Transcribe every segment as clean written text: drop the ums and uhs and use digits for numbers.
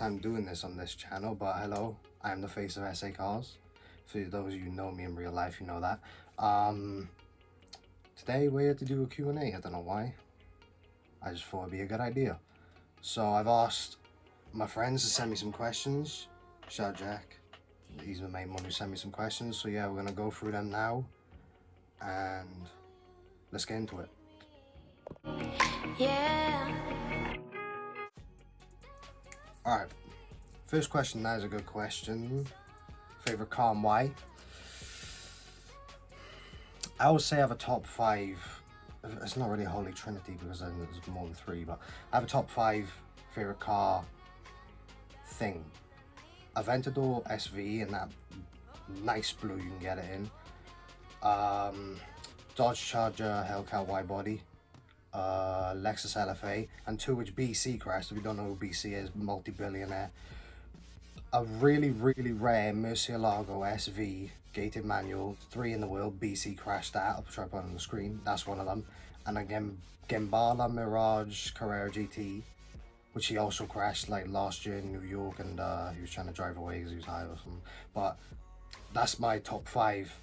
time doing this on this channel, but hello, I am the face of SA Cars. For those of you who know me in real life, you know that. Today we're here to do a Q&A. I don't know why. I just thought it'd be a good idea. So I've asked my friends to send me some questions. Shout out Jack. He's the main one who sent me some questions. So yeah, we're gonna go through them now, and let's get into it. Yeah. Alright, first question, that is a good question. Favorite car and why? I would say I have a top 5. It's not really a holy trinity because there's more than 3, but I have a top 5 favorite car thing. Aventador SV in that nice blue you can get it in. Dodge Charger Hellcat wide body. Lexus LFA, and 2 which BC crashed. If you don't know who BC is, multi-billionaire. A really rare Murcielago SV gated manual, 3 in the world. BC crashed that. I'll try to put it on the screen. That's one of them. And again, Gembala Mirage Carrera GT, which he also crashed like last year in New York, and he was trying to drive away because he was high or something. But that's my top 5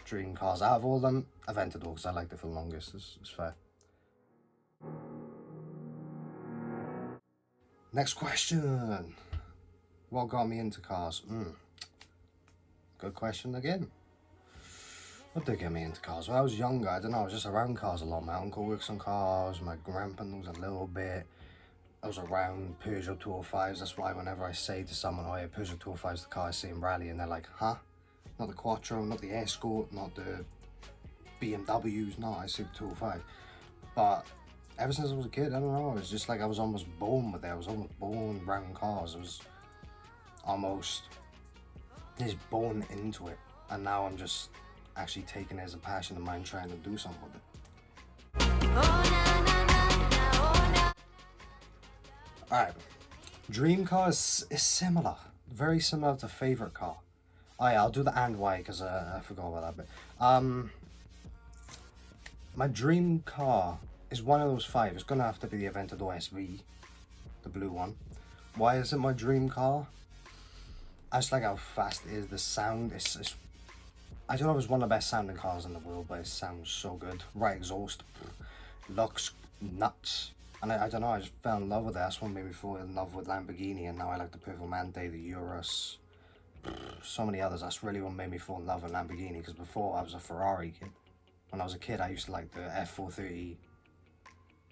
dream cars. Out of all of them, Aventador, because I liked it for the longest. It's fair. Next question. What got me into cars? Good question again. What did get me into cars? When I was younger, I don't know, I was just around cars a lot. My uncle works on cars, my grandpa knows a little bit. I was around Peugeot 205s. That's why whenever I say to someone, oh yeah, Peugeot 205 is the car I see in rally, and they're like, huh? Not the Quattro, not the Escort, not the BMWs, no, I see the 205. But ever since I was a kid, I don't know, it's just like I was almost born with it. I was almost born around cars. I was almost just born into it. And now I'm just actually taking it as a passion of mine, trying to do something with it. Alright, dream car is similar. Very similar to favorite car. Oh yeah, I'll do the and why because I forgot about that bit. My dream car is one of those 5. It's gonna have to be the Aventador SV, the blue one. Why is it my dream car? I just like how fast it is. The sound is I don't know if it's one of the best sounding cars in the world, but it sounds so good. Right exhaust, looks nuts. And I don't know, I just fell in love with it. That's what made me fall in love with Lamborghini, and now I like the Performante, the Urus, so many others. That's really what made me fall in love with Lamborghini, because before I was a Ferrari kid. When I was a kid, I used to like the F430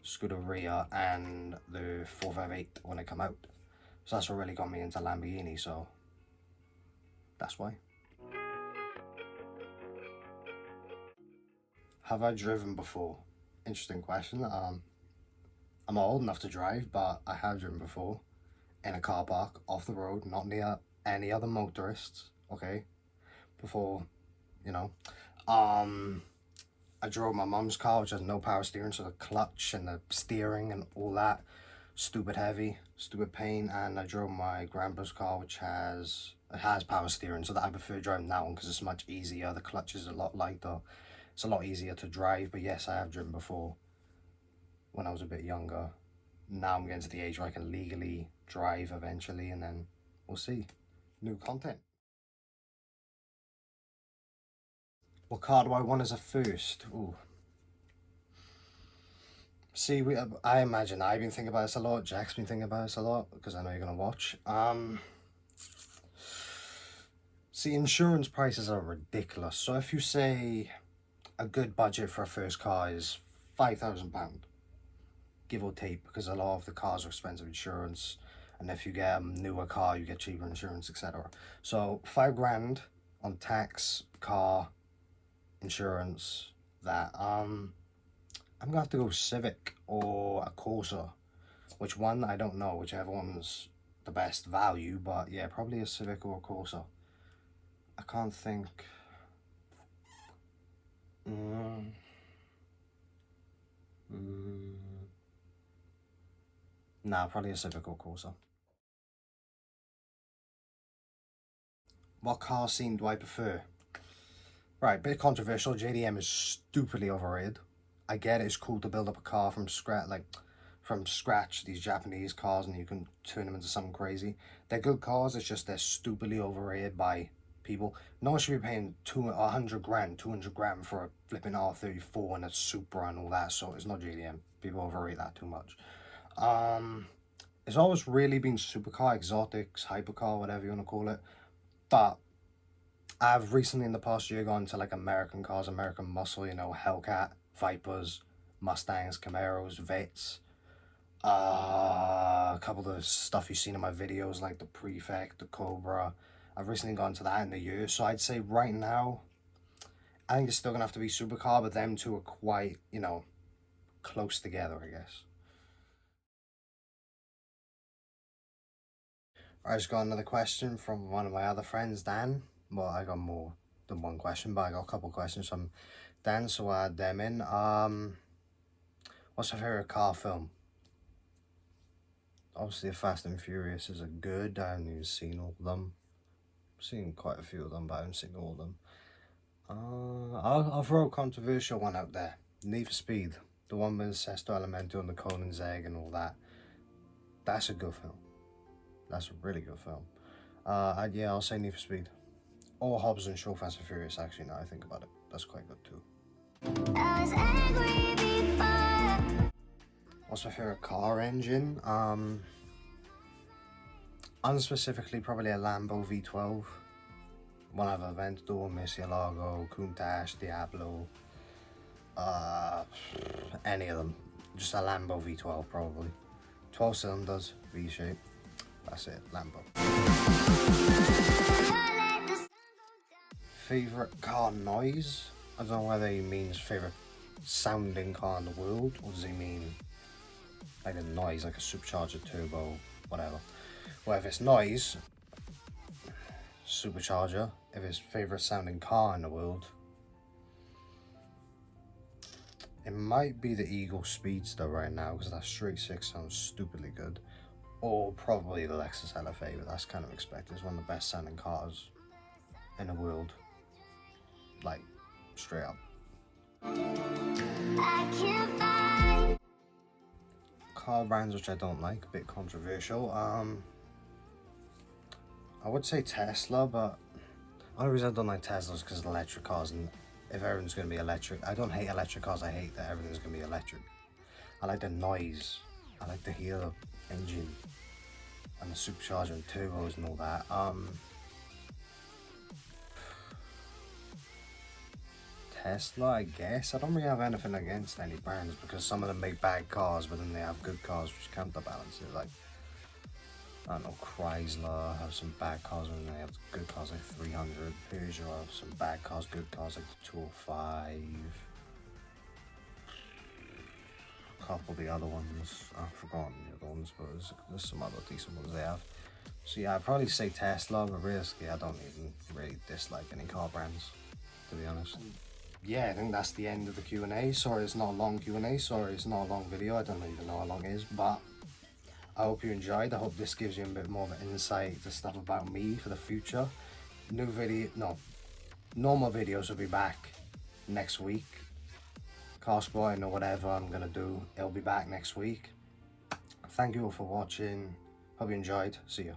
Scuderia and the 458 when they come out. So that's what really got me into Lamborghini, so that's why. Have I driven before? Interesting question. I'm not old enough to drive, but I have driven before in a car park, off the road, not near any other motorists, okay? Before, you know. I drove my mum's car, which has no power steering, so the clutch and the steering and all that, stupid heavy, stupid pain. And I drove my grandpa's car, which has power steering, so that I prefer driving that one because it's much easier. The clutch is a lot lighter. It's a lot easier to drive, but yes, I have driven before when I was a bit younger. Now I'm getting to the age where I can legally drive eventually, and then we'll see. New content. What car do I want as a first? Ooh. See, I imagine I've been thinking about this a lot. Jack's been thinking about this a lot because I know you're gonna watch. See, insurance prices are ridiculous. So if you say a good budget for a first car is £5,000, give or take, because a lot of the cars are expensive insurance, and if you get a newer car, you get cheaper insurance, etc. So 5 grand on tax, car, insurance, that I'm gonna have to go Civic or a Corsa. Which one, I don't know, whichever one's the best value, but yeah, probably a Civic or a Corsa. I can't think. Nah, probably a Civic or Corsa. What car scene do I prefer? Right, bit controversial. JDM is stupidly overrated. I get it, it's cool to build up a car from scratch, like from scratch these Japanese cars and you can turn them into something crazy. They're good cars, it's just they're stupidly overrated by people. No one should be paying 100 grand, 200 grand for a flipping R34 and a Supra and all that, so it's not JDM. People overrate that too much. It's always really been supercar, exotics, hypercar, whatever you want to call it. But I've recently in the past year gone to like American cars, American muscle, you know, Hellcat, Vipers, Mustangs, Camaros, Vettes. A couple of the stuff you've seen in my videos like the Prefect, the Cobra. I've recently gone to that in the year, so I'd say right now I think it's still gonna have to be supercar, but them two are quite, you know, close together, I guess. I just got another question from one of my other friends, Dan. Well, I got more than one question, but I got a couple questions from Dan, so I add them in. What's your favorite car film? Obviously, Fast and Furious is a good. I haven't even seen all of them. I've seen quite a few of them, but I haven't seen all of them. I'll throw a controversial one out there. Need for Speed, the one with Sesto Elemento and the Colin's Egg and all that. That's a good film. That's a really good film. Yeah, I'll say Need for Speed. Or Hobbs and Shaw Fast and Furious, actually, now I think about it. That's quite good too. What's my favourite car engine? Unspecifically, probably a Lambo V12. One of Aventador, Murcielago, Countach, Diablo. Any of them. Just a Lambo V12 probably. 12 cylinders, V-shape. That's it, Lambo. Favourite car noise? I don't know whether he means favourite sounding car in the world, or does he mean like a noise, like a supercharger, turbo, whatever. Well, if it's noise, supercharger. If it's favourite sounding car in the world, it might be the Eagle Speedster right now, because that straight six sounds stupidly good. Or probably the Lexus LFA, but that's kind of expected. It's one of the best sounding cars in the world. Like, straight up. Car brands which I don't like, a bit controversial. I would say Tesla, but the only reason I don't like Tesla is because of electric cars, and if everything's going to be electric, I don't hate electric cars, I hate that everything's going to be electric. I like the noise, I like to hear the engine and the supercharger and turbos and all that. Tesla, I guess. I don't really have anything against any brands because some of them make bad cars, but then they have good cars which counterbalance it. Like, I don't know, Chrysler have some bad cars and they have good cars like 300. Peugeot have some bad cars, good cars like the 205. A couple of the other ones, I've forgotten the other ones, but there's some other decent ones they have. So yeah, I'd probably say Tesla, but realistically I don't even really dislike any car brands, to be honest. Yeah, I think that's the end of the Q&A. Sorry it's not a long Q&A, sorry it's not a long video, I don't even know how long it is, but I hope you enjoyed. I hope this gives you a bit more of an insight to stuff about me for the future. Normal videos will be back next week. Car spotting or whatever I'm gonna do, it'll be back next week. Thank you all for watching, hope you enjoyed, see you.